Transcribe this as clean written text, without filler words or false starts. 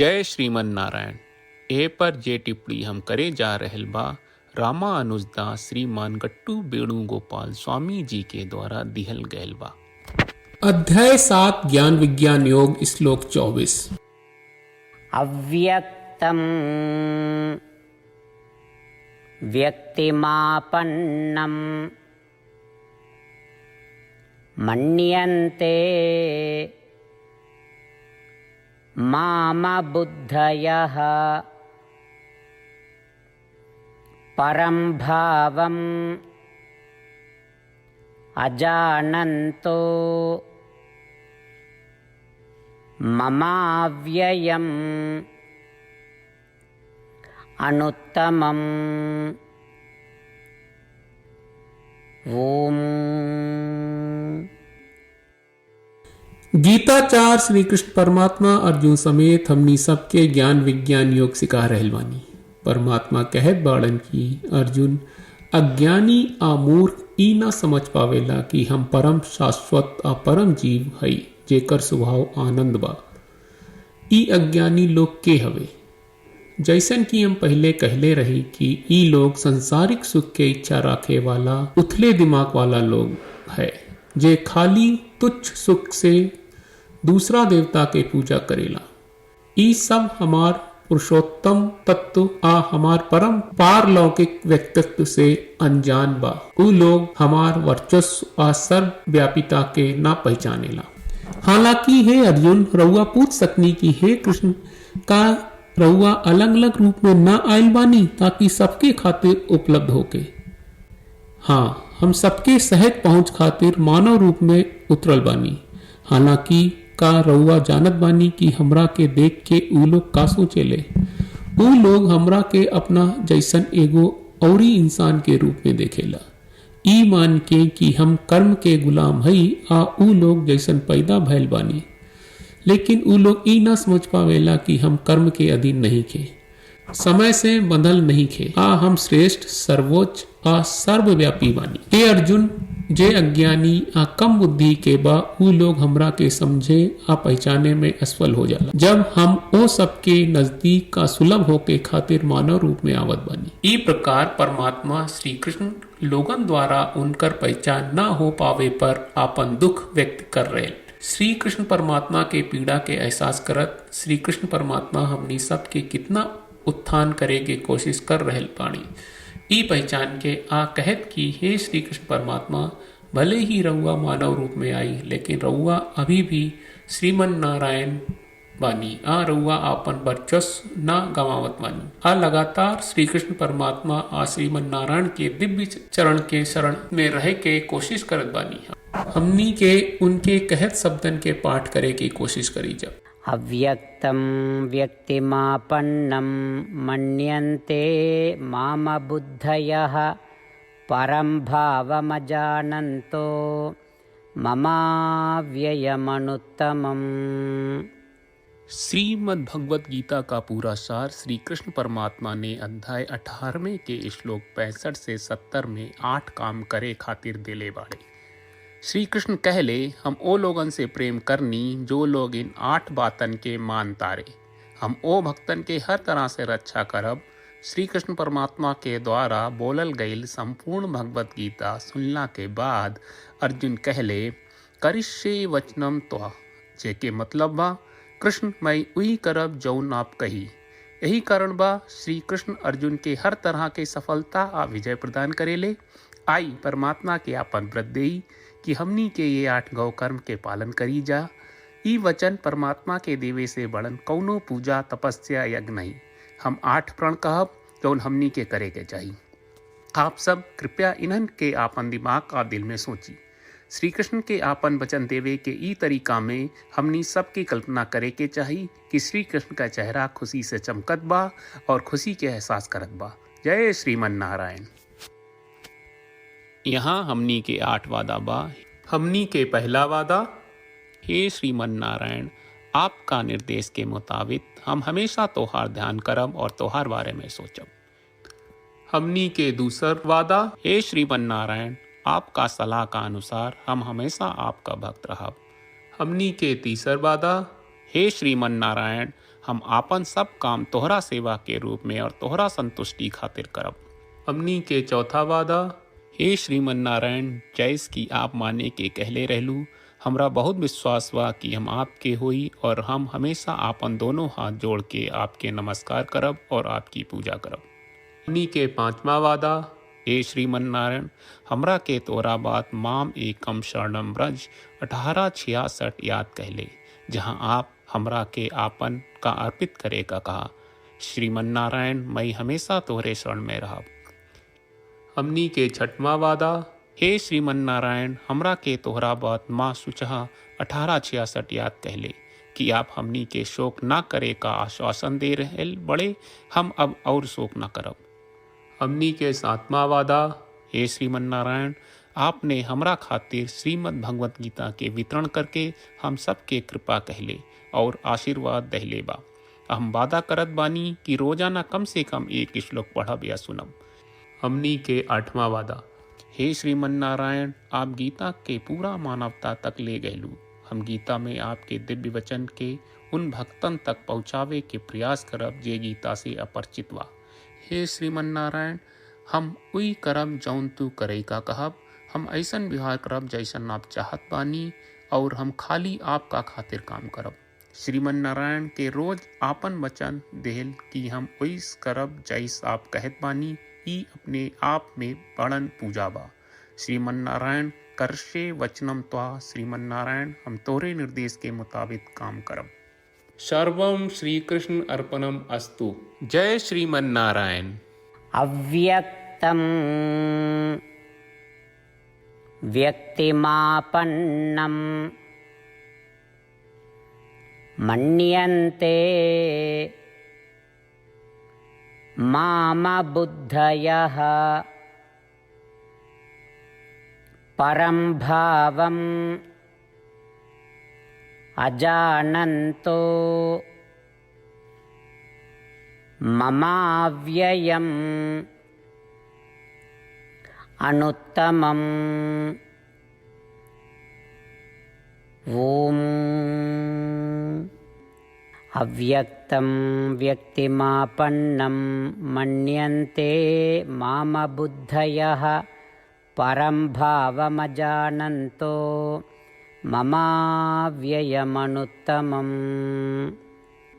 जय श्रीमन नारायण। ए पर जे टिप्पणी हम करे जा रहल बा रामानुजदास श्रीमान गट्टू वेणुगोपाल स्वामी जी के द्वारा दिहल गयल बा। अध्याय 7 ज्ञान विज्ञान योग श्लोक 24। अव्यक्तम् व्यक्तिमापन्नं मन्यन्ते मामबुद्धयः परं भावम् अजानन्तो ममाव्ययम् अनुत्तमम्। ओम। गीताचार श्री कृष्ण परमात्मा अर्जुन समेत हमनी सबके ज्ञान विज्ञान योग सिखा रहल बानी। परमात्मा कहत बाड़न की अर्जुन अज्ञानी आ मूर्ख ई ना समझ पावेला कि हम परम शाश्वत आ परम जीव हई जेकर स्वभाव आनंद बा। ई अज्ञानी लोग के हवे? जैसन कि हम पहले कहले रही कि ई लोग संसारिक सुख के इच्छा राखे वाला उथले दिमाग वाला लोग है जे खाली तुच्छ सुख से दूसरा देवता के पूजा करेला। ई सब हमार पुरुषोत्तम तत्व आ हमार परम पारलौकिक व्यक्तित्व से अनजान बा। उ लोग हमार वर्चस्व आ सर्वव्यापिता के ना पहचानेला। हालांकि हे अर्जुन, रउआ पूछ सकनी कि हे कृष्ण, का रउआ अलग अलग रूप में ना आयल बानी ताकि सबके खातिर उपलब्ध होके? हाँ, हम सबके सहज पहुंच खातिर मानव रूप में उतरल बानी। हालांकि का रउआ जानत बानी कि हमरा के देख के उ लोग का सोचेले? उ लोग हमरा के अपना जैसन एगो औरी इंसान के रूप में देखेला, ई मान के कि हम कर्म के गुलाम हई आ उ लोग जैसन पैदा भइल बानी। लेकिन उ लोग ई ना समझ पावेला कि हम कर्म के अधीन नहीं खे, समय से बंधल नहीं खे आ हम श्रेष्ठ सर्वोच्च आ सर्वव्यापी बानी। हे अर्जुन, जे अज्ञानी आ कम बुद्धि के बा उ लोग हमरा के समझे आ पहचाने में असफल हो जाला जब हम ओ सबके नजदीक का सुलभ होके खातिर मानव रूप में आवत बानी। ई प्रकार परमात्मा श्री कृष्ण लोगन द्वारा उनकर पहचान न हो पावे पर आपन दुख व्यक्त कर रहे। श्री कृष्ण परमात्मा के पीड़ा के एहसास करत श्री कृष्ण परमात्मा हमनी सबके कितना उत्थान करे के कोशिश कर रहल बानी। ई पहचान के आ कहत कि हे श्री कृष्ण परमात्मा, भले ही रउआ मानव रूप में आई, लेकिन रउआ अभी भी श्रीमन नारायण बानी आ रउआ आपन वर्चस्व ना गवावत बानी आ लगातार श्री कृष्ण परमात्मा आ श्रीमन नारायण के दिव्य चरण के शरण में रह के कोशिश करत बानी। हमनी के उनके कहत शब्दन के पाठ करे की कोशिश करी जा। अव्यक्तं व्यक्तिमापन्नं मन्यन्ते मामबुद्धयः परं भावमजानन्तो ममाव्ययमनुत्तमम्। श्रीमद् भगवत गीता का पूरा सार श्री कृष्ण परमात्मा ने अध्याय 18वें के श्लोक 65 से 70 में 8 काम करे खातिर दिले बाड़े। श्री कृष्ण कहले, हम ओ लोगन से प्रेम करनी जो लोग इन 8 बातन के मान तारे। हम ओ भक्तन के हर तरह से रक्षा करब। श्री कृष्ण परमात्मा के द्वारा बोलल गईल संपूर्ण भगवत गीता सुनला के बाद अर्जुन कहले, करिष्ये वचनम त्वा, जेके मतलब बा कृष्ण मैं उही करब जौन आप कही। यही कारण बा श्री कृष्ण अर्जुन के हर तरह के सफलता आ विजय प्रदान करेले। आई परमात्मा के आपन व्रत देई कि हमनी के ये 8 गौ कर्म के पालन करी जा। ई वचन परमात्मा के देवे से बड़न कौनो पूजा तपस्या यज्ञ नहीं। हम 8 प्रण कहब जौन हमनी के करे के चाहिए। आप सब कृपया इन्हन के आपन दिमाग और दिल में सोची। श्री कृष्ण के आपन वचन देवे के ई तरीका में हमनी सबकी कल्पना करे के चाहिए कि श्री कृष्ण का चेहरा खुशी से चमकत बा और खुशी के एहसास करत बा। जय श्रीमन नारायण। यहाँ हमनी के 8 वादा बा। हमनी के पहला वादा, हे श्रीमन नारायण, आपका निर्देश के मुताबिक हम हमेशा तोहार ध्यान करब और तोहार बारे में सोचब। हमनी के दूसर वादा, हे श्रीमन नारायण, आपका सलाह का अनुसार हम हमेशा आपका भक्त रहब। हमनी के तीसर वादा, हे श्रीमन नारायण, हम आपन सब काम तोहरा सेवा के रूप में और तोहरा संतुष्टि खातिर करब। हमनी के चौथा वादा, हे श्रीमन नारायण, जैस की आप माने के कहले रहलू, हमरा बहुत विश्वास बा कि हम आपके होई और हम हमेशा आपन दोनों हाथ जोड़ के आपके नमस्कार करब और आपकी पूजा करब। हमनी के पांचवा वादा, हे श्रीमन नारायण, हमरा के तोरा बात माम एकम शरणम ब्रज 1866 याद कहले, जहाँ आप हमरा के आपन का अर्पित करे का कहा। श्रीमन नारायण, मैं हमेशा तोहरे शरण में रहब। हमनी के छठवां वादा, हे श्रीमन नारायण, हमरा के तोहरा बात माँ सुचहा 1866 याद कहले कि आप हमनी के शोक ना करे का आश्वासन दे रहे बड़े, हम अब और शोक ना करब। हमनी के सातवां वादा, हे श्रीमन नारायण, आपने हमरा खातिर श्रीमद् भगवत गीता के वितरण करके हम सबके कृपा कहले और आशीर्वाद दहले बा। हम वादा करत बानी कि रोजाना कम से कम एक श्लोक पढ़ब या सुनब। हमनी के आठवां वादा, हे श्रीमन नारायण, आप गीता के पूरा मानवता तक ले गयलू। हम गीता में आपके दिव्य वचन के उन भक्तन तक पहुँचावे के प्रयास करब जे गीता से अपरिचित बा। हे श्रीमन नारायण, हम उई करब जौन तू करे का कहब। हम ऐसन व्यवहार करब जैसन आप चाहत बानी और हम खाली आपका खातिर काम करब। श्रीमन नारायण के रोज आपन वचन देहल कि हम ओइस करब जैस आप कहत बानी, ई अपने आप में बड़न पूजा बा। श्रीमन नारायण, करशे वचनम त्वा। श्रीमन नारायण, हम तोरे निर्देश के मुताबिक काम करब। सर्वम श्री कृष्ण अर्पणम अस्तु। जय श्रीमन नारायण। अव्यक्तं व्यक्तिमापन्नं मन्यन्ते मामबुद्धयः परं भावम् अजानन्तो ममाव्ययम् अनुत्तमम्। ॐ अव्यक्तं व्यक्तिमापन्नं मन्यन्ते मामबुद्धयः परं भावमजानन्तो ममाव्ययमनुत्तमम्।